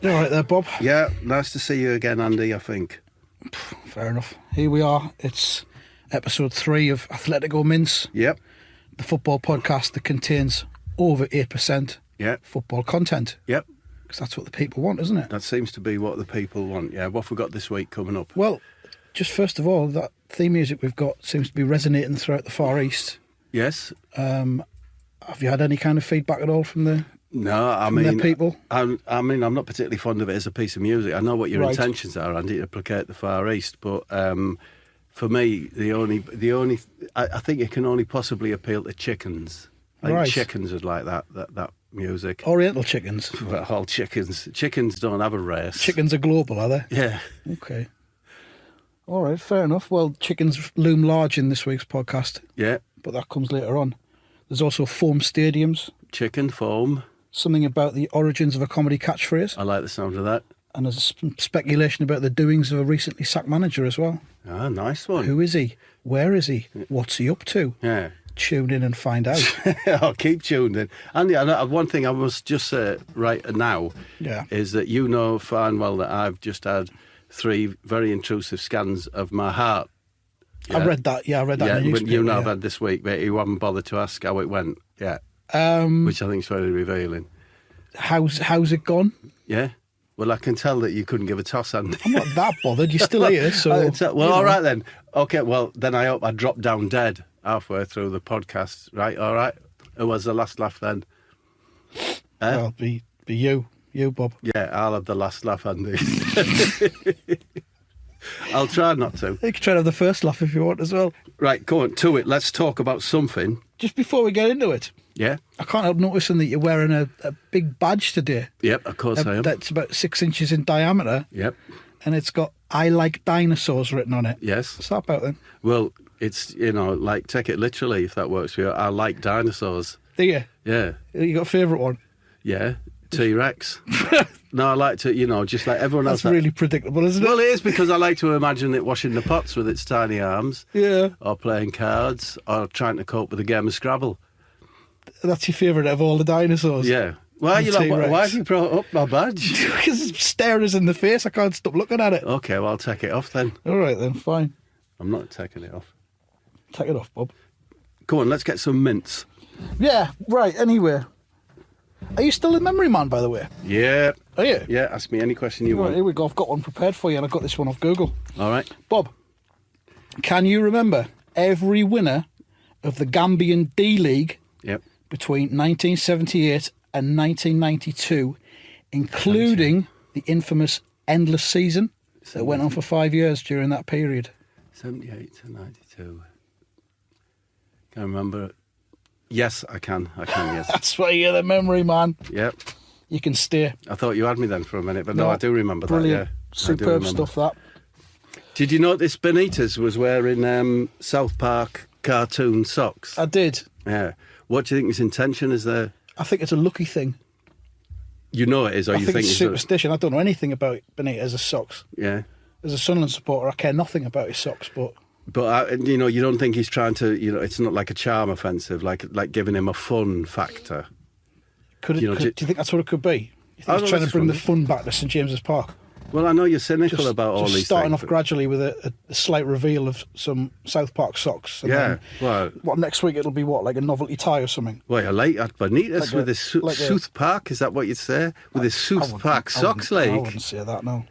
You all right there, Bob? Yeah, nice to see you again, Andy, I think. Fair enough. Here we are. It's episode 3 of Athletico Mince. Yep. The football podcast that contains over 8% football content. Yep. Because that's what the people want, isn't it? That seems to be what the people want. Yeah, what have we got this week coming up? Well, just first of all, that theme music we've got seems to be resonating throughout the Far East. Yes. Have you had any kind of feedback at all from the... No, I mean, people. I'm not particularly fond of it as a piece of music. I know what your intentions are, Andy, to placate the Far East, but for me, I think it can only possibly appeal to chickens. I think chickens would like that music. Oriental chickens. Well, all chickens. Chickens don't have a race. Chickens are global, are they? Yeah. Okay. All right, fair enough. Well, chickens loom large in this week's podcast. Yeah. But that comes later on. There's also foam stadiums. Chicken foam. Something about the origins of a comedy catchphrase. I like the sound of that. And there's speculation about the doings of a recently sacked manager as well. Ah, nice one. Who is he? Where is he? What's he up to? Yeah. Tune in and find out. I'll keep tuned in. Andy, one thing I must just say right now is that you know fine well that I've just had 3 very intrusive scans of my heart. Yeah. I read that. Yeah, I read that in the newspaper. You know I've had this week, but you haven't bothered to ask how it went. Yeah. Which I think is very revealing. How's it gone? Yeah. Well, I can tell that you couldn't give a toss, Andy. I'm not that bothered. You're still here, so... well, all right then. Okay, well, then I hope I drop down dead halfway through the podcast. Right, all right. Who was the last laugh then? Well, be you. You, Bob. Yeah, I'll have the last laugh, Andy. I'll try not to. You can try to have the first laugh if you want as well. Right, go on, to it. Let's talk about something. Just before we get into it. Yeah? I can't help noticing that you're wearing a big badge today. Yep, of course I am. That's about 6 inches in diameter. Yep. And it's got "I like dinosaurs" written on it. Yes. What's that about then? Well, it's, like, take it literally if that works for you. I like dinosaurs. Do you? Yeah. You got a favourite one? Yeah. T-Rex. No, I like to, just like everyone else. That's really predictable, isn't it? Well, it is, because I like to imagine it washing the pots with its tiny arms. Yeah. Or playing cards, or trying to cope with a game of Scrabble. That's your favourite of all the dinosaurs? Yeah. Why have you brought up my badge? Because it's staring us in the face. I can't stop looking at it. Okay, well, I'll take it off then. All right then, fine. I'm not taking it off. Take it off, Bob. Come on, let's get some mints. Yeah, right, anyway. Are you still a memory man, by the way? Yeah. Are you? Yeah, ask me any question you want. Here we go. I've got one prepared for you, and I got this one off Google. All right. Bob, can you remember every winner of the Gambian D-League between 1978 and 1992, including the infamous endless season that went on for 5 years during that period? 78 to 92. Can't remember. Yes, I can, yes. That's why you're the memory man. Yep. You can stay. I thought you had me then for a minute, but no I do remember brilliant. That, yeah. Superb stuff, that. Did you notice Benitez was wearing South Park cartoon socks? I did. Yeah. What do you think his intention is there? I think it's a lucky thing. You know it is, or I you think it's superstition. I don't know anything about Benitez's socks. Yeah. As a Sunderland supporter, I care nothing about his socks, but... But, you don't think he's trying to, it's not like a charm offensive, like giving him a fun factor. Do you think that's what it could be? You think he's trying to bring the fun back to St James's Park? Well, I know you're cynical about all these things. Starting off gradually with a slight reveal of some South Park socks. And then, next week it'll be like a novelty tie or something? Well, you're late at Benitez with his South Park, is that what you'd say? With his South Park socks, I wouldn't say that, no.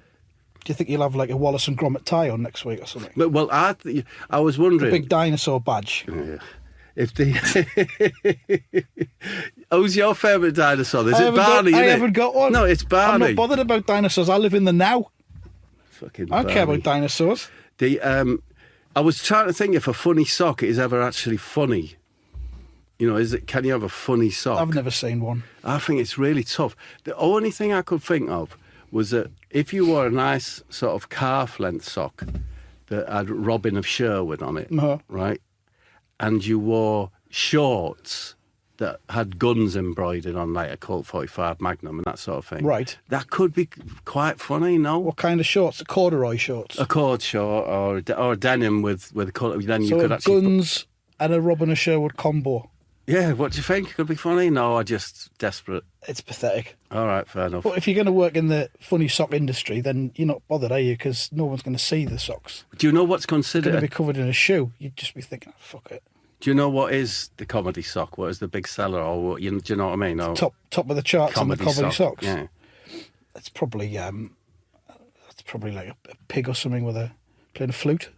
Do you think you'll have like a Wallace and Gromit tie on next week or something? Well, I was wondering... A big dinosaur badge. Yeah. Who's your favourite dinosaur? Is it Barney? I haven't got one. No, it's Barney. I'm not bothered about dinosaurs. I live in the now. Fucking I don't care about dinosaurs. I was trying to think if a funny sock is ever actually funny. Can you have a funny sock? I've never seen one. I think it's really tough. The only thing I could think of was that if you wore a nice sort of calf-length sock that had Robin of Sherwood on it, right, and you wore shorts that had guns embroidered on, like a Colt 45 Magnum and that sort of thing. Right. That could be quite funny, no? What kind of shorts? Corduroy shorts? A cord short or denim with colour. Then you so could actually guns and a Robin of Sherwood combo. Yeah, what do you think? Could be funny? No, I'm just desperate. It's pathetic. All right, fair enough. But if you're going to work in the funny sock industry, then you're not bothered, are you? Because no one's going to see the socks. Do you know what's It's going considered? to be covered in a shoe. You'd just be thinking, oh, fuck it. Do you know what is the comedy sock? What is the big seller? Or what, do you know what I mean? Or Top of the charts on the comedy socks. Yeah. It's probably like a pig or something playing a flute.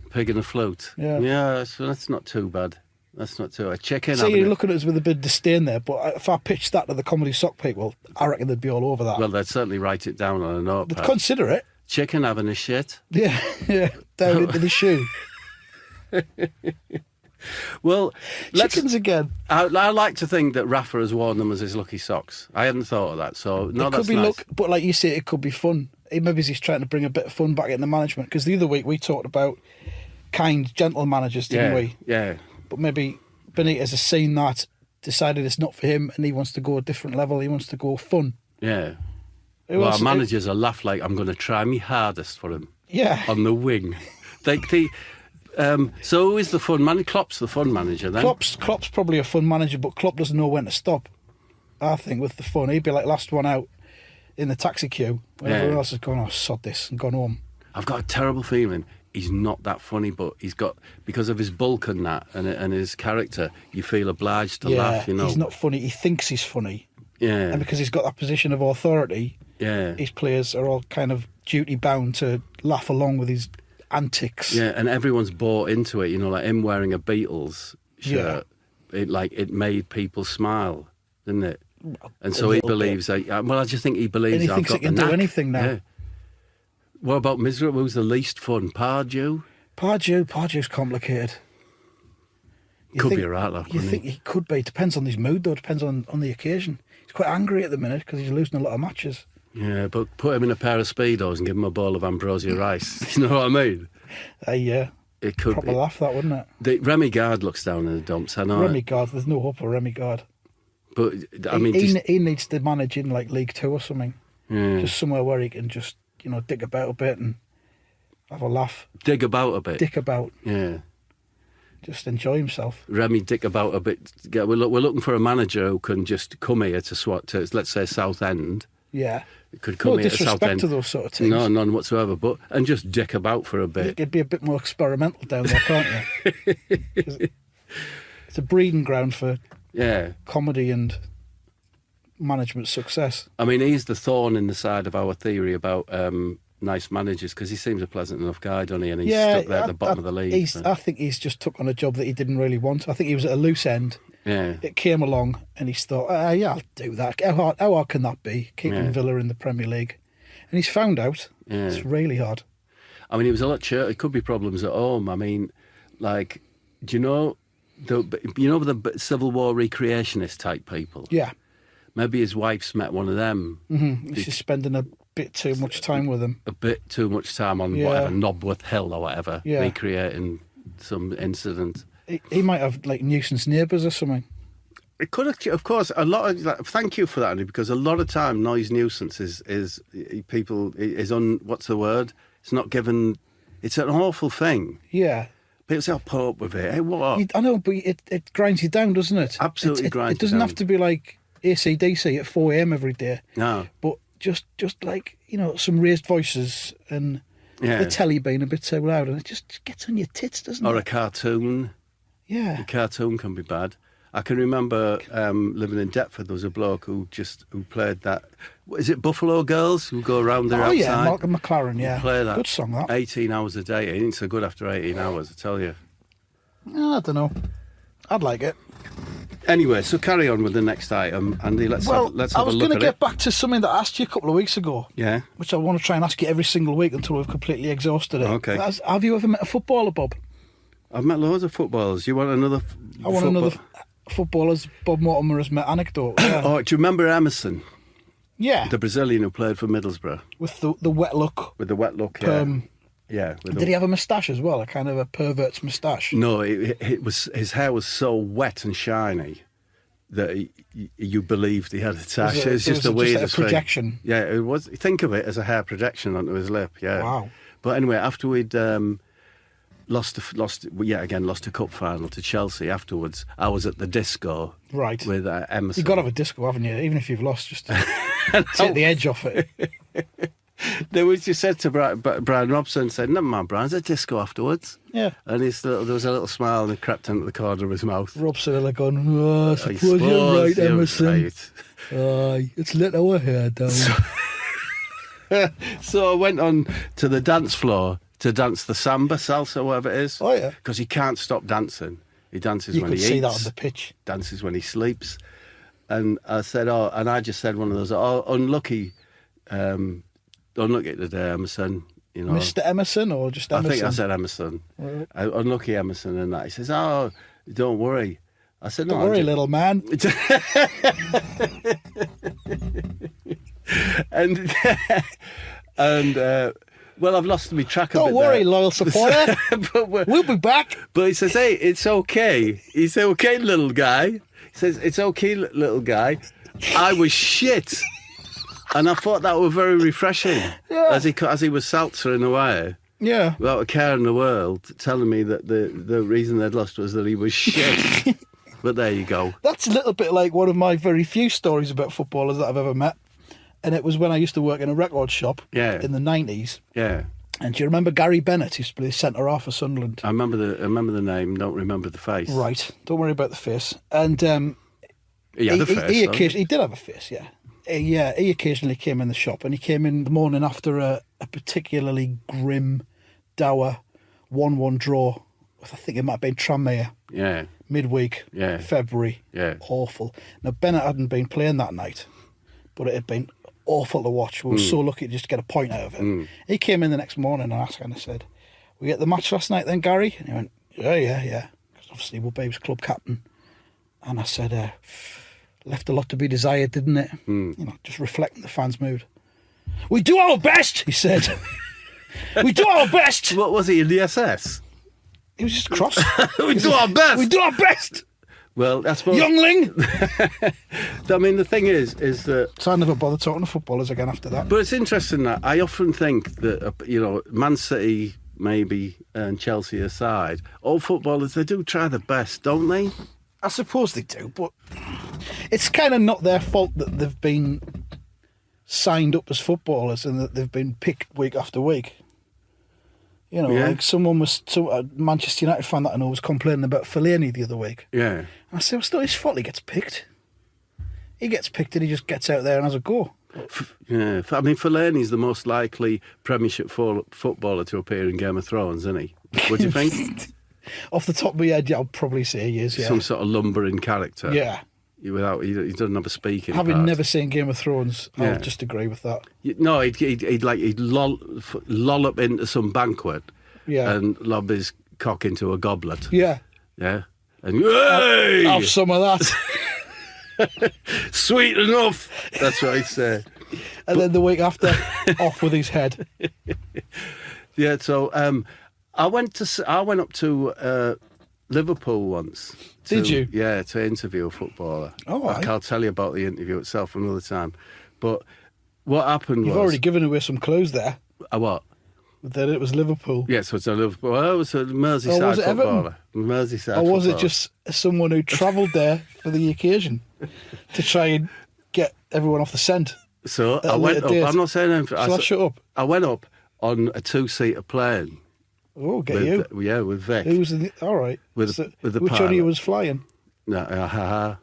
Pig and a flute. Yeah. So that's not too bad. That's not too. A chicken. See, you're looking at us with a bit of disdain there, but if I pitched that to the comedy sock people, I reckon they'd be all over that. Well, they'd certainly write it down on a notepad. They'd consider it. Chicken having a shit. Yeah, down into the shoe. Well, Chickens again. I like to think that Rafa has worn them as his lucky socks. I hadn't thought of that, so no, It that's could be nice. but like you say, it could be fun. Maybe he's trying to bring a bit of fun back into management, because the other week we talked about kind, gentle managers, didn't we? Yeah. But maybe Benitez has seen that, decided it's not for him, and he wants to go a different level. He wants to go fun. Yeah. Well, our managers will laugh like I'm going to try my hardest for him. Yeah. On the wing. So who is the fun man? Klopp's the fun manager then? Klopp's probably a fun manager, but Klopp doesn't know when to stop. I think with the fun, he'd be like last one out in the taxi queue when everyone else has gone, oh, sod this, and gone home. I've got a terrible feeling he's not that funny, but he's got, because of his bulk and that, and his character, you feel obliged to laugh, you know. He's not funny. He thinks he's funny. Yeah. And because he's got that position of authority, his players are all kind of duty bound to laugh along with his antics. Yeah, and everyone's bought into it, you know, like him wearing a Beatles shirt. It made people smile, didn't it? And so he believes, I just think he believes and he I've thinks got it can the do knack. anything now. Yeah. What about miserable? Who's the least fun? Pardew? Pardew's complicated. Could be a rattler. You think he could be. Depends on his mood, though. Depends on the occasion. He's quite angry at the minute because he's losing a lot of matches. Yeah, but put him in a pair of Speedos and give him a bowl of ambrosia rice. You know what I mean? Yeah. It could proper be. laugh, that, wouldn't it? Remy Gard looks down in the dumps. I know. Remy Gard, there's no hope for Remy Gard. But I mean, he needs to manage in like League Two or something. Yeah. Just somewhere where he can just dig about a bit and have a laugh. Dig about a bit. Dick about. Yeah. Just enjoy himself. Remy dick about a bit. We're looking for a manager who can just come here to let's say Southend. Yeah. It could come here to Southend. No disrespect to those sort of teams. No, none whatsoever. And just dick about for a bit. It'd be a bit more experimental down there, can't you? It's a breeding ground for comedy and management success. I mean, he's the thorn in the side of our theory about nice managers, because he seems a pleasant enough guy, doesn't he? And he's stuck there at the bottom of the league. I think he's just took on a job that he didn't really want. I think he was at a loose end. Yeah. It came along and he thought, I'll do that. How hard can that be, keeping Villa in the Premier League? And he's found out it's really hard. I mean, he was a lot sure. It could be problems at home. I mean, like, do you know the Civil War recreationist type people? Yeah. Maybe his wife's met one of them. Mm-hmm. He's just spending a bit too much time with them. A bit too much time on whatever, Knobworth Hill or whatever, recreating some incident. He might have like nuisance neighbours or something. It could have, of course, a lot of. Thank you for that, Andy, because a lot of time noise nuisance is what's the word? It's not given. It's an awful thing. Yeah. People say, "I'll put up with it." Hey, what? I know, but it grinds you down, doesn't it? Absolutely grinds you down. It doesn't have to be like AC/DC at 4 a.m. every day. No. But just like some raised voices and the telly being a bit too loud, and it just gets on your tits, doesn't it? Or a cartoon. Yeah. A cartoon can be bad. I can remember living in Deptford. There was a bloke who played that. Is it Buffalo Girls who go around there outside? Oh yeah, Malcolm McLaren. Yeah, play that. Good song that. 18 hours a day. It ain't so good after 18 hours, I tell you. I don't know. I'd like it. Anyway, so carry on with the next item, Andy. Let's have a look at it. I was going to get back to something that I asked you a couple of weeks ago. Yeah. Which I want to try and ask you every single week until we've completely exhausted it. Okay. Have you ever met a footballer, Bob? I've met loads of footballers. You want another? I want another footballer's Bob Mortimer has met anecdote. Yeah. Oh, do you remember Emerson? Yeah. The Brazilian who played for Middlesbrough. With the wet look. With the wet look, yeah. Yeah. Did he have a moustache as well? A kind of a pervert's moustache? No, his hair was so wet and shiny that you believed he had a tash. It's just the weirdest just like a projection. thing. Yeah, it was. Think of it as a hair projection onto his lip. Yeah. Wow. But anyway, after we'd lost a cup final to Chelsea afterwards. I was at the disco Right. with Emerson. You've got to have a disco, haven't you? Even if you've lost, just to take the edge off it. There was, you said to Brian Robson, said, "Never mind, Brian, there's a disco afterwards." Yeah. And there was a little smile and it crept into the corner of his mouth. Robson like going, I suppose you're right, Emerson. Right. It's let our hair down. So I went on to the dance floor to dance the samba, salsa, whatever it is. Oh, yeah. Because he can't stop dancing. He dances You when he could eats. see that on the pitch. Dances when he sleeps. And I said, and I just said one of those, unlucky today, Emerson. You know, Mr. Emerson or just Emerson? I think I said Emerson. Right. Unlucky Emerson and that. He says, don't worry. I said, no. Don't worry, little man. Well, I've lost my track of it. Don't worry, loyal supporter. We'll be back. But he says, hey, it's okay. He said, okay, little guy. He says, it's okay, little guy. I was shit. And I thought that was very refreshing. Yeah. As he was salsering away. Yeah. Without a care in the world, telling me that the reason they'd lost was that he was shit. But there you go. That's a little bit like one of my very few stories about footballers that I've ever met. And it was when I used to work in a record shop in the 90s. Yeah. And do you remember Gary Bennett, who used to play centre half for Sunderland? I remember the name, don't remember the face. Right. Don't worry about the face. And he had a face. He did have a face, yeah. He occasionally came in the shop, and he came in the morning after a particularly grim, dour 1-1 draw with, I think it might have been Tranmere. Yeah. Midweek, February. Yeah. Awful. Now, Bennett hadn't been playing that night, but it had been awful to watch. We were so lucky to just get a point out of it. He came in the next morning and asked, and I said, "We get the match last night then, Gary?" And he went, yeah. Because obviously Wubbe was club captain. And I said, left a lot to be desired, didn't it? You know, just reflecting the fans' mood. "We do our best," he said. "We do our best." What was he, in the SS? He was just cross. We do our best. We do our best. Well, that's what... Youngling. I mean, the thing is that... So I never bothered talking to footballers again after that. But it's interesting that I often think that, Man City maybe and Chelsea aside, all footballers, they do try their best, don't they? I suppose they do, but it's kind of not their fault that they've been signed up as footballers and that they've been picked week after week. You know, like a Manchester United fan that I know was complaining about Fellaini the other week. Yeah. And I said, well, it's not his fault he gets picked. He gets picked and he just gets out there and has a go. Yeah, I mean, Fellaini's the most likely Premiership footballer to appear in Game of Thrones, isn't he? What do you think? Off the top of my head, I'll probably say he is, yeah. Some sort of lumbering character. Yeah. He doesn't have a speaking Having part. never seen Game of Thrones, I'll just agree with that. No, he'd loll up into some banquet and lob his cock into a goblet. Yeah. Yeah. And hey! Have some of that. Sweet enough. That's what he'd say. And then the week after, off with his head. Yeah, so I went up to Liverpool once. Did you? Yeah, to interview a footballer. Oh, I'll tell you about the interview itself another time. But what happened You've already given away some clues there. What? That it was Liverpool. Yeah, so it's a Liverpool. Well, it was a Merseyside footballer. Merseyside or was footballer. it just someone who travelled there for the occasion to try and get everyone off the scent? So I went up. I'm not saying anything. Shall I shut up? I went up on a 2-seater plane. Oh, get you. Yeah, with Vic. Who was all right. With the which pilot. one of you was flying? No,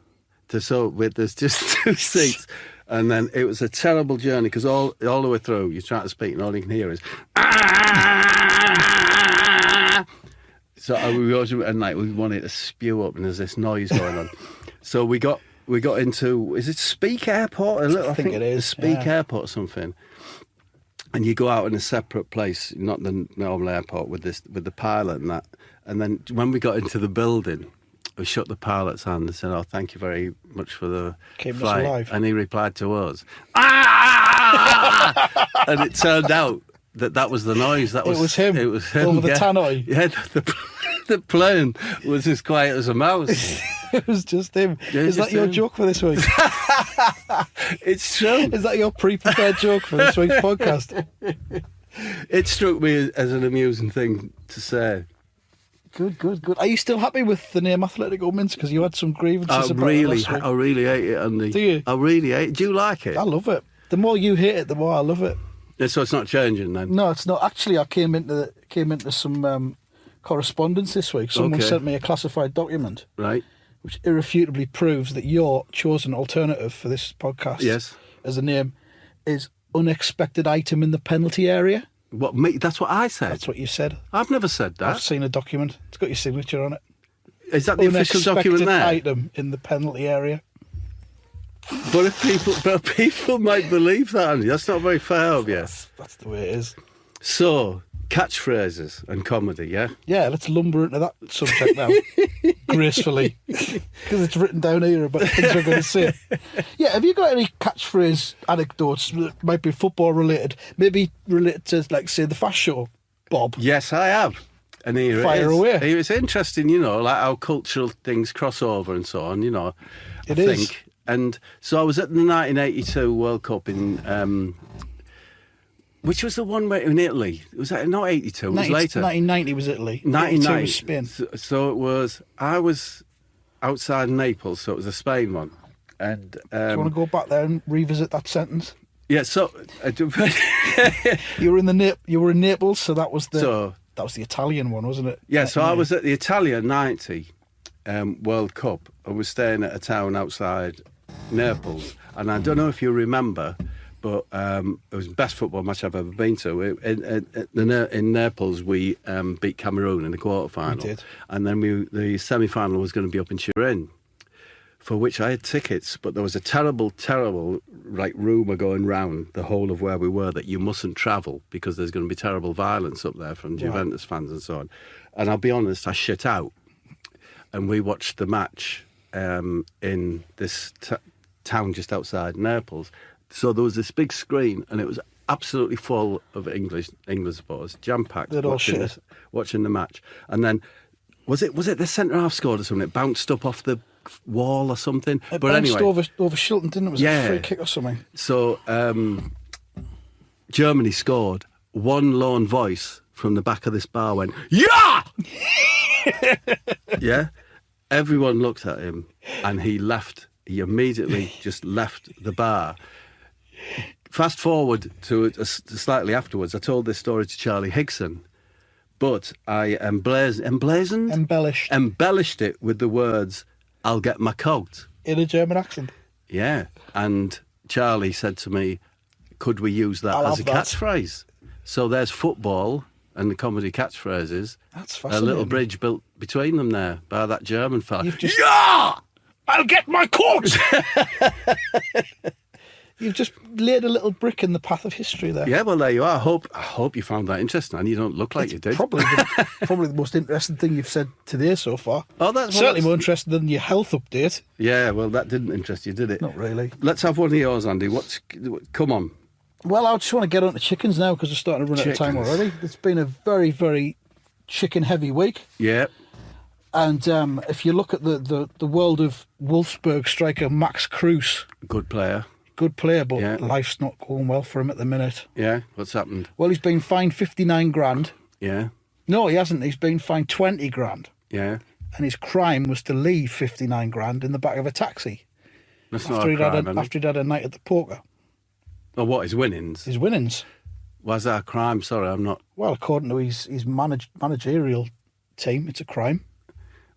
there's just 2 seats. And then it was a terrible journey because all the way through you're trying to speak and all you can hear is so we wanted to spew up and there's this noise going on. So we got into, is it Speak Airport? I think it is. Speak Airport or something. And you go out in a separate place, not the normal airport, with the pilot and that. And then when we got into the building, we shook the pilot's hand and said, "Oh, thank you very much for the flight." Alive. And he replied to us, "Ah!" And it turned out that was the noise. It was him. It was him. Over the tannoy. Yeah, the plane was as quiet as a mouse. It was just him. Yeah, is that your him. joke for this week? It's true. Is that your pre-prepared joke for this week's podcast? It struck me as an amusing thing to say. Good. Are you still happy with the name Athletico Mince? Because you had some grievances about it last week. I really hate it, Andy. Do you? I really hate it. Do you like it? I love it. The more you hate it, the more I love it. Yeah, so it's not changing then? No, it's not. Actually, I came into some correspondence this week. Someone sent me a classified document, right, which irrefutably proves that your chosen alternative for this podcast, as a name, is unexpected item in the penalty area. What, me? That's what I said. That's what you said. I've never said that. I've seen a document. It's got your signature on it. Is that the official document there? Unexpected item in the penalty area. But people might believe that, Andy. That's not very fair of you. That's the way it is. So, catchphrases and comedy, yeah? Yeah, let's lumber into that subject now, gracefully, because it's written down here about things we're going to say. Yeah, have you got any catchphrase anecdotes that might be football related, maybe related to, like, say, the Fast Show, Bob? Yes, I have. And here Fire away. It's interesting, you know, like how cultural things cross over and so on, you know. I think. And so I was at the 1982 World Cup in... which was the one where in Italy? Was that not 82? It was later. 1990 was Italy. 1990 was Spain. So it was. I was outside Naples, so it was a Spain one. And do you want to go back there and revisit that sentence? Yeah. So you were in Naples, so that was the Italian one, wasn't it? Yeah. So I was at the Italian 90 World Cup. I was staying at a town outside Naples, and I don't know if you remember. But it was the best football match I've ever been to. In Naples, we beat Cameroon in the quarter-final. We did. And then the semi-final was going to be up in Turin, for which I had tickets. But there was a terrible, like, rumour going round the whole of where we were that you mustn't travel because there's going to be terrible violence up there from Juventus fans and so on. And I'll be honest, I shit out. And we watched the match in this town just outside Naples. So there was this big screen, and it was absolutely full of English supporters, jam-packed, watching the match. And then, was it the centre-half scored or something? It bounced up off the wall or something? It bounced over Shilton, didn't it? Was it a free kick or something? So Germany scored. One lone voice from the back of this bar went, "Yeah!" Yeah? Everyone looked at him, and he left. He immediately just left the bar. Fast forward to slightly afterwards, I told this story to Charlie Higson, but I embellished it with the words, "I'll get my coat." In a German accent? Yeah. And Charlie said to me, could we use that as a catchphrase? So there's football and the comedy catchphrases. That's fascinating. A little bridge built between them there by that German fella. Yeah! I'll get my coat! You've just laid a little brick in the path of history there. Yeah, well, there you are. I hope you found that interesting, and you don't look like you did. Probably the most interesting thing you've said today so far. Oh, that's certainly more interesting than your health update. Yeah, well, that didn't interest you, did it? Not really. Let's have one of yours, Andy. Come on. Well, I just want to get on to chickens now because we're starting to run out of time already. It's been a very, very chicken-heavy week. Yeah. And if you look at the world of Wolfsburg striker Max Kruse. Good player, but life's not going well for him at the minute. Yeah, what's happened? Well, he's been fined 59 grand. Yeah. No, he hasn't. He's been fined 20 grand. Yeah. And his crime was to leave 59 grand in the back of a taxi. That's not a crime, after he'd had a night at the poker. Oh, what, his winnings? His winnings. Why's that a crime? Sorry, I'm not... Well, according to his managerial team, it's a crime.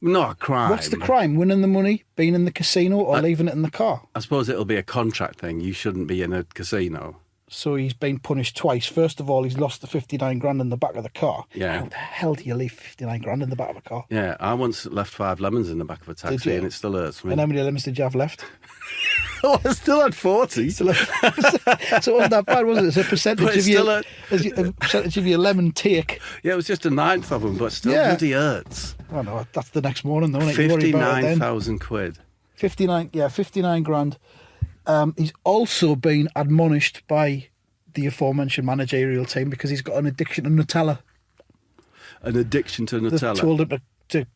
Not a crime. What's the crime? Winning the money, being in the casino, or leaving it in the car? I suppose it'll be a contract thing. You shouldn't be in a casino. So he's been punished twice. First of all, he's lost the 59 grand in the back of the car. Yeah. How the hell do you leave 59 grand in the back of a car? Yeah, I once left 5 lemons in the back of a taxi and it still hurts me. And how many lemons did you have left? Oh, I still had 40. So it wasn't that bad, was it? It's a percentage of your lemon take. Yeah, it was just a ninth of them, but still bloody hurts. Oh no, that's the next morning though, isn't it? 59,000 quid. 59 grand. He's also been admonished by the aforementioned managerial team because he's got an addiction to Nutella. An addiction to Nutella? They've told him to...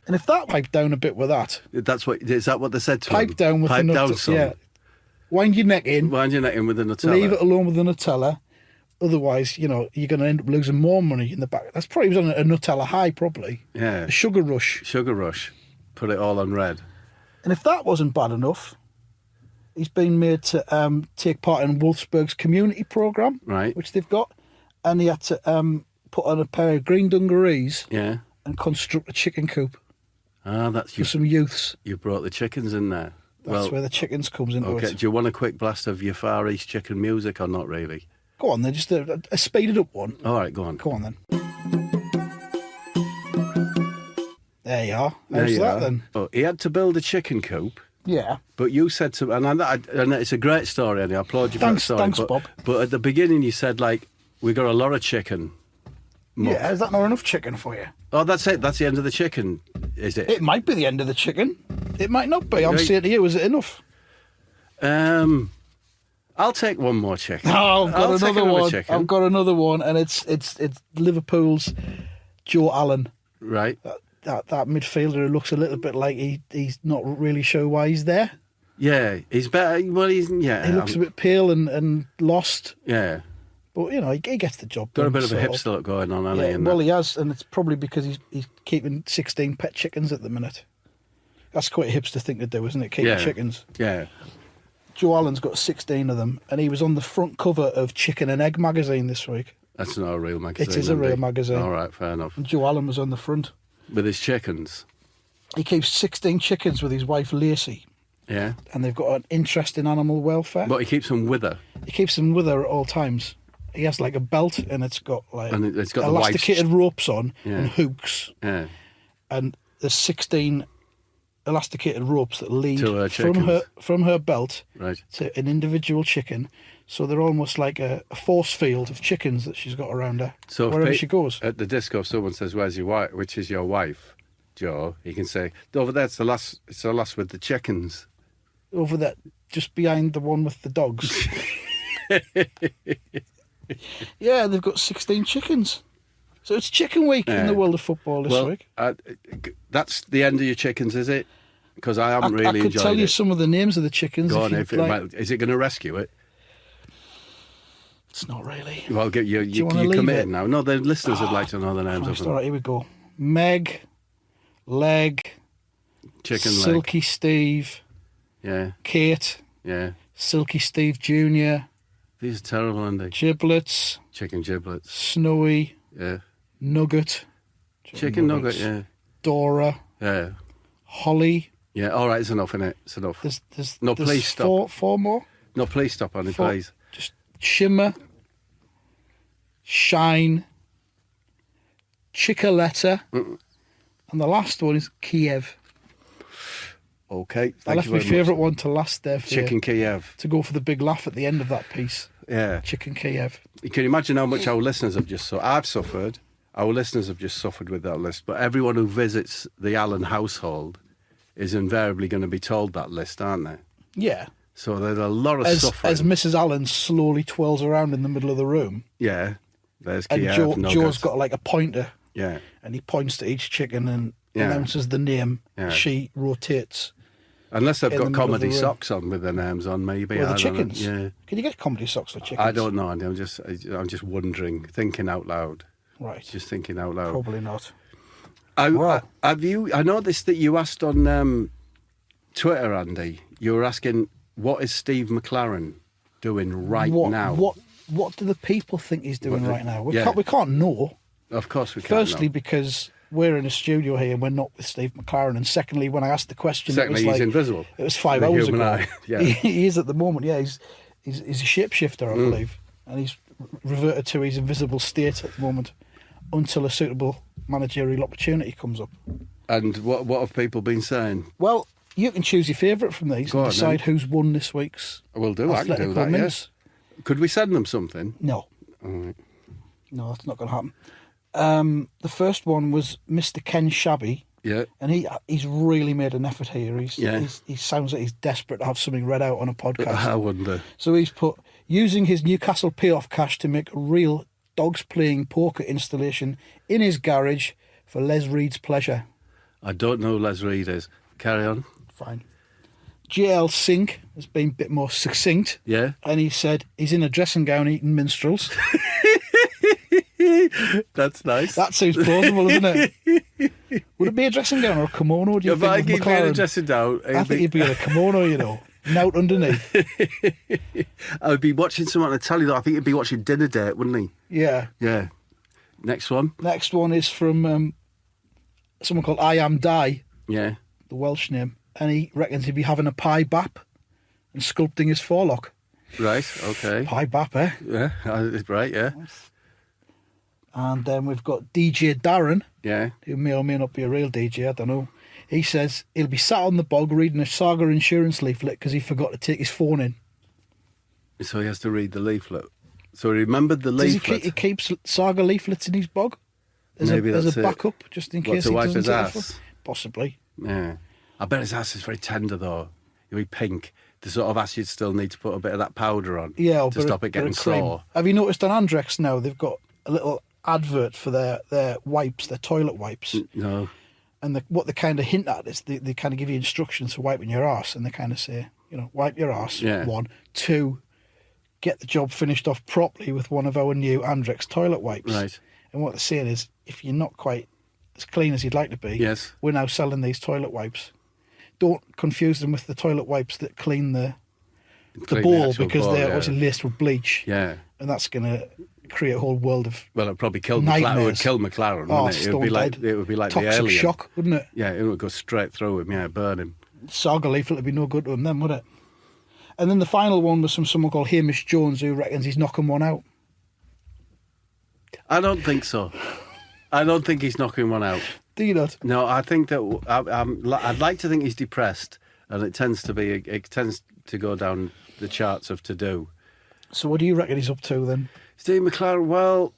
And if that pipe down a bit with that... Is that what they said to him? Pipe down with the Nutella. Yeah. Wind your neck in. Wind your neck in with the Nutella. Leave it alone with the Nutella. otherwise, you're going to end up losing more money in the back. That's probably was on a Nutella high, probably. Yeah. A sugar rush. Sugar rush. Put it all on red. And if that wasn't bad enough, he's been made to take part in Wolfsburg's community programme, Right. which they've got, and he had to put on a pair of green dungarees and construct a chicken coop That's for some youths. You brought the chickens in there. That's where the chickens comes into okay. it. Do you want a quick blast of your Far East chicken music or not really? Go on then, just a speeded up one. All right, go on. Go on then. There you are. How's that then? Oh, he had to build a chicken coop. Yeah. But you said to, and it's a great story, and I applaud you for that story. Thanks, Bob. But at the beginning, you said like we got a lot of chicken. Muck. Yeah, is that not enough chicken for you? Oh, that's it. That's the end of the chicken, is it? It might be the end of the chicken. It might not be. I'm saying to you, is it enough? I'll take one more chicken. Oh, I've got another one. Chicken. I've got another one, and it's Liverpool's Joe Allen. Right. That midfielder who looks a little bit like he's not really sure why he's there. Yeah, he's better. Well, he looks a bit pale and lost. Yeah. But, he gets the job Got done. a bit of a hipster look going on, hasn't he? Well, he has, and it's probably because he's keeping 16 pet chickens at the minute. That's quite a hipster thing to do, isn't it? Keeping chickens. Yeah. Joe Allen's got 16 of them, and he was on the front cover of Chicken and Egg magazine this week. That's not a real magazine. It is a real magazine. All right, fair enough. And Joe Allen was on the front. With his chickens? He keeps 16 chickens with his wife Lacey. Yeah. And they've got an interest in animal welfare. But he keeps them with her? He keeps them with her at all times. He has like a belt, and it's got like elasticated ropes on and hooks. Yeah. And there's 16 elasticated ropes that lead to her from her belt right. to an individual chicken. So they're almost like a force field of chickens that she's got around her wherever she goes. At the disco, if someone says, "Where's your wife? Which is your wife, Joe?" He can say, "Over there, it's the last with the chickens." Over there, just behind the one with the dogs. Yeah, they've got 16 chickens. So it's chicken week in the world of football this week. That's the end of your chickens, is it? Because I haven't really enjoyed it. I could tell you some of the names of the chickens. Go on, is it going to rescue it? It's not really. Well, you're committed now. No, the listeners would like to know the names of them. All right, here we go. Meg, Leg, Chicken Silky Leg. Steve, Kate, Silky Steve Jr. These are terrible, aren't they? Giblets. Chicken giblets. Snowy. Yeah. Nugget. Chicken nugget, yeah. Dora. Yeah. Holly. Yeah, all right, it's enough, innit? It's enough. Please stop. Four more? No, please stop, Annie, please. Just Shimmer. Shine. Chicoletta. And the last one is Kiev. Okay, I left my favourite one to last there for Chicken Kiev. To go for the big laugh at the end of that piece. Yeah. Chicken Kiev. You can imagine how much our listeners have just I've suffered. Our listeners have just suffered with that list. But everyone who visits the Allen household is invariably going to be told that list, aren't they? Yeah. So there's a lot of suffering. As Mrs. Allen slowly twirls around in the middle of the room. Yeah. There's Kiev. And Joe's got like a pointer. Yeah. And he points to each chicken and announces the name. Yeah. She rotates. Unless they've got comedy socks on with their names on, maybe. Well, the chickens. Yeah. Can you get comedy socks for chickens? I don't know. I'm just wondering, thinking out loud. Right. Just thinking out loud. Probably not. I noticed that you asked on Twitter, Andy. You were asking, what is Steve McLaren doing now? What do the people think he's doing right now? We can't know. Of course we can't. Firstly, because we're in a studio here and we're not with Steve McLaren. And secondly, when I asked the question, he's invisible. It was 5 hours ago. Yeah. He is at the moment. Yeah, he's a shapeshifter, I believe, and he's reverted to his invisible state at the moment until a suitable managerial opportunity comes up. And what have people been saying? Well, you can choose your favourite from these and decide who's won this week's. We'll do. I can do that. Yes. Could we send them something? No. All right. No, that's not going to happen. The first one was Mr. Ken Shabby. Yeah. And he's really made an effort here. He sounds like he's desperate to have something read out on a podcast. I wonder. So he's put, using his Newcastle payoff cash to make a real dogs playing poker installation in his garage for Les Reed's pleasure. I don't know who Les Reed is. Carry on. Fine. JL Sink has been a bit more succinct. Yeah. And he said he's in a dressing gown eating minstrels. That's nice. That seems plausible, doesn't it? Would it be a dressing gown or a kimono, do you If I think, give with you a McLaren? dressing down, I think he'd be in a kimono, you know, out underneath. I would be watching someone on the telly, though. I think he'd be watching Dinner Date, wouldn't he? Yeah. Yeah. Next one. Next one is from someone called I Am Die, Yeah. the Welsh name, and he reckons he'd be having a pie bap and sculpting his forelock. Right, okay. Pie bap, eh? Yeah, right, yeah. And then we've got DJ Darren, Yeah. who may or may not be a real DJ, I don't know. He says he'll be sat on the bog reading a Saga insurance leaflet because he forgot to take his phone in. So he has to read the leaflet. So he remembered the Does leaflet. he keeps Saga leaflets in his bog? Maybe as that's a it. backup, just in What, case to he wipe doesn't his take ass? his phone? Possibly. Yeah. I bet his ass is very tender, though. He'll be pink. The sort of ass you'd still need to put a bit of that powder on Yeah, or to stop it getting cream. sore. Have you noticed on Andrex now they've got a little advert for their wipes, their toilet wipes, No. and what they kind of hint at is they kind of give you instructions for wiping your arse, and they kind of say, you know, wipe your arse. Yeah. 1, 2, get the job finished off properly with one of our new Andrex toilet wipes. Right. And what they're saying is, if you're not quite as clean as you'd like to be, Yes. we're now selling these toilet wipes. Don't confuse them with the toilet wipes that clean the Clean bowl, actual because bowl, they're yeah. obviously laced with bleach. Yeah. And that's going to create a whole world of Well, it'd probably kill McLaren. nightmares. It would kill McLaren, Oh, wouldn't it? It would be stone like dead. it would be like toxic the alien. shock, wouldn't it? Yeah, it would go straight through him. Yeah, burn him. Saga leaflet would be no good to him then, would it? And then the final one was from someone called Hamish Jones, who reckons he's knocking one out. I don't think so. I don't think he's knocking one out. Do you not? No, I think that I'd like to think he's depressed, and it tends to go down the charts of to do. So what do you reckon he's up to then? Steve McLaren. Well,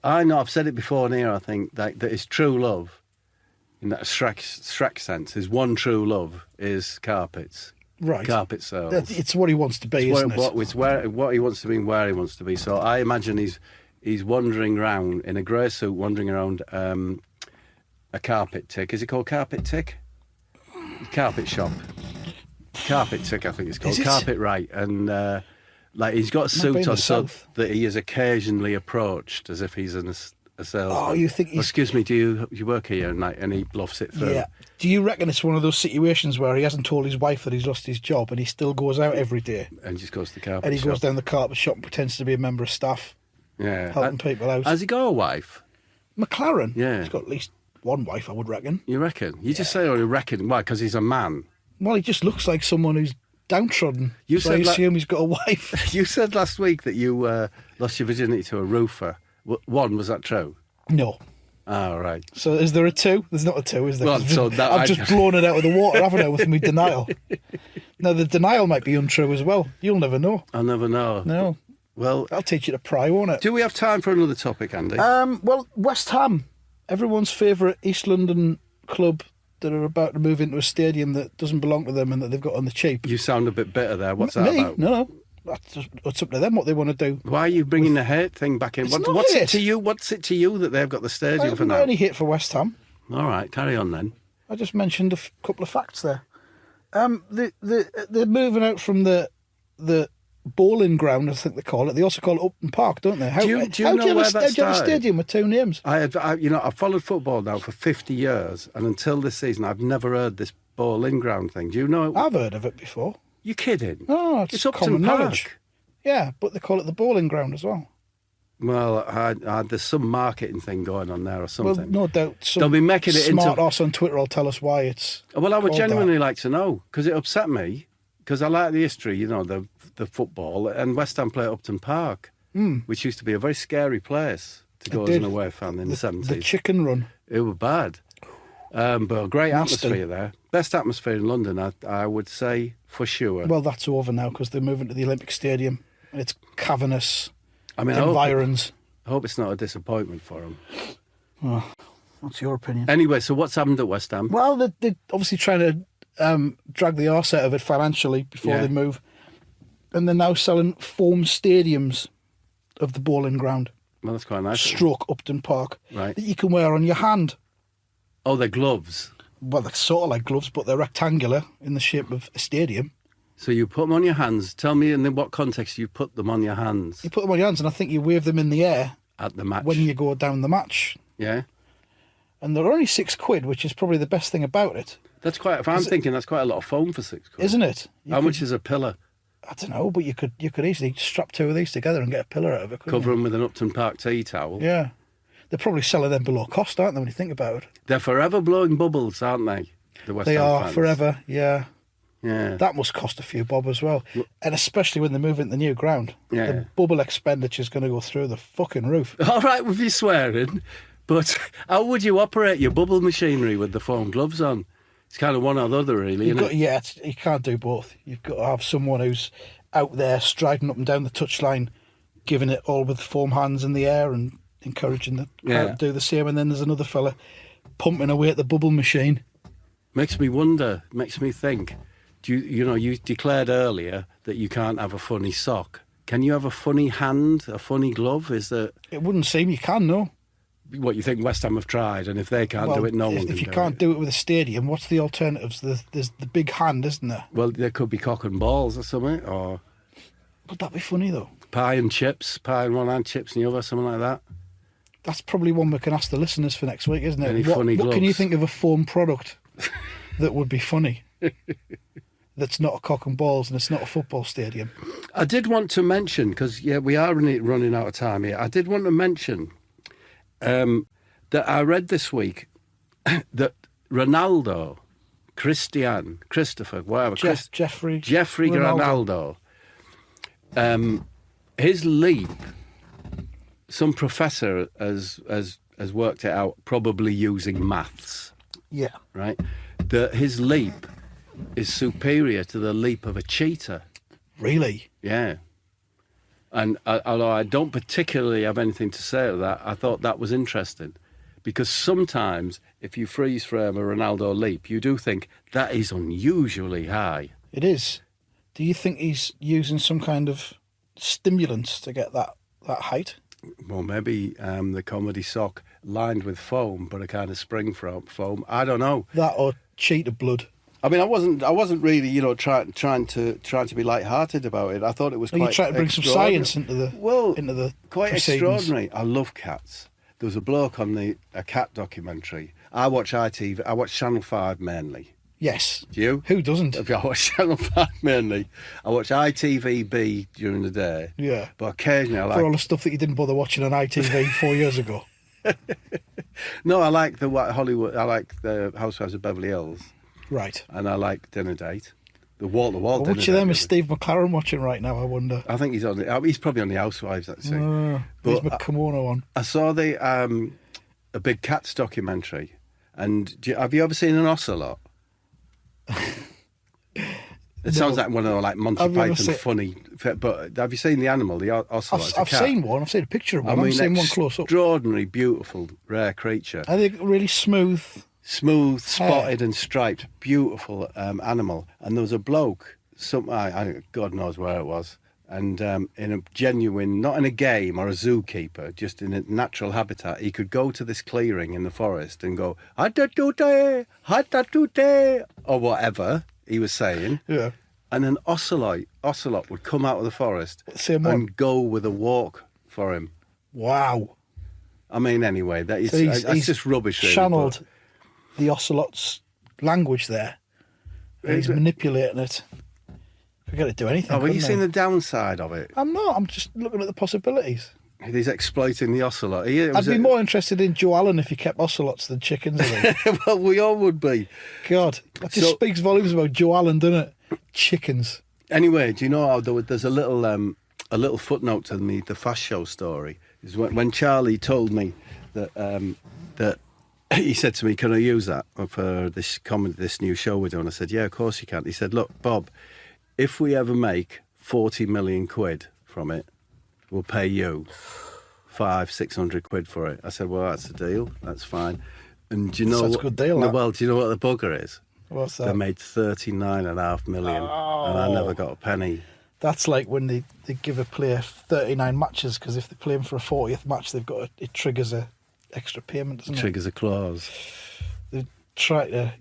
I know I've said it before here. I think that his true love, in that Shrek sense, his one true love is carpets. Right. Carpet sales. It's what he wants to be, isn't it? What he wants to be and where he wants to be. So I imagine he's wandering around in a grey suit, wandering around a carpet tick. Is it called carpet tick? Carpet shop. Carpet tick, I think it's called. Is it? Carpet right. And like he's got a Might be in suit on the so south. that he is occasionally approached as if he's a salesman. Oh, you think he's... Excuse me, do you work here? And he bluffs it through. Yeah. Do you reckon it's one of those situations where he hasn't told his wife that he's lost his job and he still goes out every day? And just goes to the carpet And he shop. goes down the carpet shop and pretends to be a member of staff, Yeah. helping people out. Has he got a wife? McLaren? Yeah. He's got at least one wife, I would reckon. You reckon? You just say, you reckon. Why? Because he's a man. Well, he just looks like someone who's downtrodden. You so said I like- assume he's got a wife. You said last week that you lost your virginity to a roofer. One, was that true? No. Oh, right. So is there a 2? There's not a 2, is there? Well, 'Cause so that I've just blown it out of the water, haven't I, with my denial? Now, the denial might be untrue as well. You'll never know. I'll never know. No. Well, I'll teach you to pry, won't it? do we have time for another topic, Andy? Well, West Ham, everyone's favourite East London club that are about to move into a stadium that doesn't belong to them and that they've got on the cheap. You sound a bit bitter there. What's that Me? about? No. That's just, it's up to them what they want to do. Why are you bringing the hate thing back in? It's not What's hate. it to you? What's it to you that they've got the I stadium for haven't now? got any hate for West Ham. All right, carry on then. I just mentioned a couple of facts there. They're moving out from the bowling ground, I think they call it. They also call it Upton Park, don't they? Do you know where that How do you have a started? stadium with 2 names? I've followed football now for 50 years, and until this season, I've never heard this bowling ground thing. Do you know? I've heard of it before. You're kidding? No, it's Upton common Park. knowledge. Yeah, but they call it the bowling ground as well. Well, there's some marketing thing going on there or Well, something. no doubt some They'll be making it smart into- ass on Twitter will tell us why it's Well, I would called genuinely like to know, because it upset me, because I like the history, the football, and West Ham play at Upton Park, which used to be a very scary place to go as did. an away fan in the 70s. the chicken run. It was bad. But a great Nasty. atmosphere there. Best atmosphere in London, I would say, for sure. Well, that's over now because they're moving to the Olympic Stadium and it's cavernous I mean, environs. I hope it's not a disappointment for them. Oh, what's your opinion? Anyway, so what's happened at West Ham? Well, they're obviously trying to drag the arse out of it financially before Yeah. they move. And they're now selling foam stadiums of the bowling ground, Well, that's quite nice. stroke Upton Park, Right. that you can wear on your hand. Oh, they're gloves. Well, they're sort of like gloves, but they're rectangular in the shape of a stadium. So you put them on your hands. Tell me in what context you put them on your hands. You put them on your hands, and I think you wave them in the air at the match when you go down the match. Yeah. And they're only £6, which is probably the best thing about it. That's quite. If I'm thinking that's quite a lot of foam for £6, isn't it? How much is a pillar? I don't know, but you could easily strap 2 of these together and get a pillar out of it. Cover them with an Upton Park tea towel. Yeah. They're probably selling them below cost, aren't they, when you think about it? They're forever blowing bubbles, aren't they? The West Ham are fans. forever, yeah. Yeah. That must cost a few bob as well. And especially when they move into the new ground. Yeah. The bubble expenditure's going to go through the fucking roof. All right with you swearing, but how would you operate your bubble machinery with the foam gloves on? It's kind of one or the other, really, isn't it? You can't do both. You've got to have someone who's out there striding up and down the touchline, giving it all with foam hands in the air and encouraging the crowd to do the same. And then there's another fella pumping away at the bubble machine. Makes me wonder, makes me think. You declared earlier that you can't have a funny sock. Can you have a funny hand, a funny glove? Is that... It wouldn't seem you can, no. What, you think West Ham have tried, and if they can't do it, no one can do it? If you can't do it with a stadium, what's the alternatives? There's the big hand, isn't there? Well, there could be cock and balls or something, or... Would that be funny, though? Pie and chips, pie in one hand, chips in the other, something like that. That's probably one we can ask the listeners for next week, isn't it? Any funny gloves? What can you think of a foam product that would be funny? That's not a cock and balls and it's not a football stadium. I did want to mention, because, we are running out of time here. I did want to mention that I read this week that Ronaldo, Christopher, whatever. Jeffrey Ronaldo. His leap, some professor has worked it out, probably using maths. Yeah. Right? That his leap is superior to the leap of a cheetah. Really? Yeah. And although I don't particularly have anything to say to that, I thought that was interesting. Because sometimes, if you freeze frame a Ronaldo leap, you do think that is unusually high. It is. Do you think he's using some kind of stimulants to get that height? Well, maybe the comedy sock lined with foam, but a kind of spring foam. I don't know. That or cheetah blood. I mean, I wasn't really, trying to be light-hearted about it. I thought it was quite. You trying to bring some science into the quite proceedings. extraordinary. I love cats. There was a bloke on a cat documentary. I watch ITV. I watch Channel 5 mainly. Yes. Do you? Who doesn't? I watch Channel 5 mainly. I watch ITVB during the day. Yeah. But occasionally I like... For all the stuff that you didn't bother watching on ITV 4 years ago. No, I like the Hollywood... I like the Housewives of Beverly Hills. Right. And I like Dinner Date. The wall-to-wall dinner Which of them date. is Steve McLaren watching right now, I wonder? I think he's probably on the Housewives, actually. He's McKimono on. I saw a big cats documentary. And have you ever seen an ocelot? It sounds like one of the Monty Python funny, but have you seen the animal, the ocelot? I've seen one. I've seen a picture of one. I've seen one close up. Extraordinary, beautiful, rare creature. I think really smooth, spotted and striped, beautiful animal. And there was a bloke, God knows where it was, and in a genuine, not in a game or a zookeeper, just in a natural habitat, he could go to this clearing in the forest and go, "Hatatute, hatatute," or whatever he was saying. Yeah. And an ocelot would come out of the forest and go with a walk for him. Wow. I mean, anyway, that's just rubbish. Really, channeled the ocelot's language there. He's manipulating it. We're going to do anything. Oh, have you seen the downside of it? I'm not. I'm just looking at the possibilities. He's exploiting the ocelot. I'd be more interested in Joe Allen if he kept ocelots than chickens. Well, we all would be. God, that just speaks volumes about Joe Allen, doesn't it? Chickens. Anyway, do you know how there's a little footnote to the Fast Show story? Is when Charlie told me that he said to me, "Can I use that for this new show we're doing?" I said, "Yeah, of course you can." He said, "Look, Bob, if we ever make 40 million quid from it, we'll pay you 500-600 quid for it." I said, "Well, that's a deal. That's fine." And do you know that's a good deal. Well, do you know what the bugger is? What's that? They made 39.5 million, and I never got a penny. That's like when they give a player 39 matches, because if they play him for a 40th match, it triggers a extra payment, doesn't it? Triggers a clause.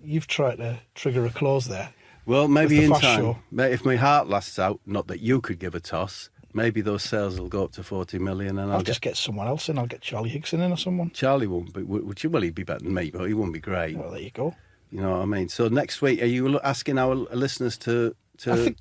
You've tried to trigger a clause there. Well, maybe the in fast time. show. If my heart lasts out, not that you could give a toss, maybe those sales will go up to 40 million, and I'll just get someone else in. I'll get Charlie Hickson in or someone. Charlie won't be. Well, he'd be better than me, but he won't be great. Well, there you go. You know what I mean? So next week, are you asking our listeners to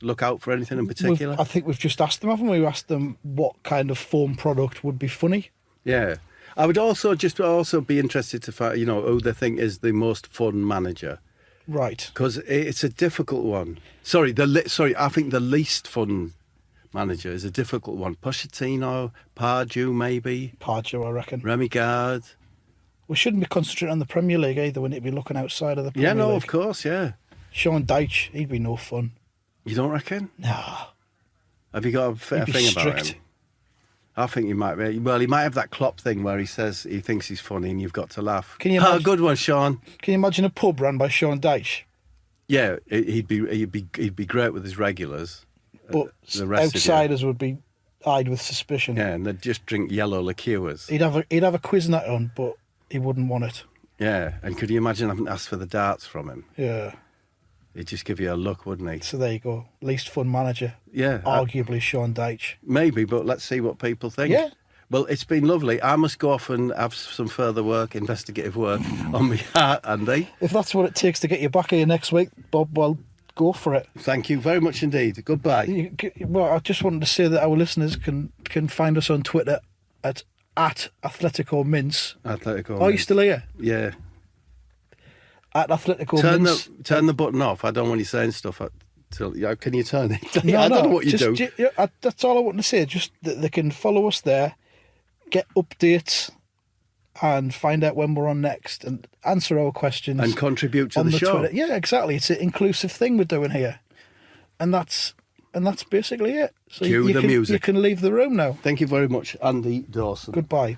look out for anything in particular? I think we've just asked them, haven't we? We asked them what kind of foam product would be funny. Yeah. I would also be interested to find, who they think is the most fun manager. Right. Because it's a difficult one. I think the least fun manager is a difficult one. Pochettino, Pardew maybe. Pardew, I reckon. Remy Gard. We shouldn't be concentrating on the Premier League either. We need to be looking outside of the Premier League. Yeah, no, of course, yeah. Sean Dyche, he'd be no fun. You don't reckon? Nah. Have you got a thing about him? I think he might be. Well, he might have that Klopp thing where he says he thinks he's funny and you've got to laugh. Can you imagine, good one, Sean. Can you imagine a pub run by Sean Dyche? Yeah, he'd be great with his regulars. But the rest outsiders would be eyed with suspicion. Yeah, and they'd just drink yellow liqueurs. He'd have a quiz night on, but he wouldn't want it. Yeah, and could you imagine having to ask for the darts from him? Yeah. He'd just give you a look, wouldn't he? So there you go. Least fun manager. Yeah. Arguably Sean Dyche. Maybe, but let's see what people think. Yeah. Well, it's been lovely. I must go off and have some further investigative work on my heart, Andy. If that's what it takes to get you back here next week, Bob, well, go for it. Thank you very much indeed. Goodbye. Well, I just wanted to say that our listeners can find us on Twitter at Athletico Mince. Athletico. Are you still here? Yeah. At Athletico Mince. Turn the button off. I don't want you saying stuff. Can you turn it? No, I don't know what you do. That's all I want to say. Just that they can follow us there, get updates, and find out when we're on next, and answer our questions and contribute to on the show. Twitter. Yeah, exactly. It's an inclusive thing we're doing here, and that's basically it. So Cue the music. You can leave the room now. Thank you very much, Andy Dawson. Goodbye.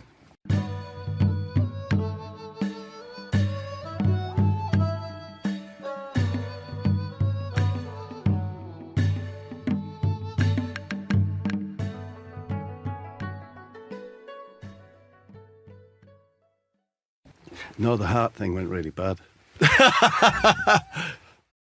No, the heart thing went really bad.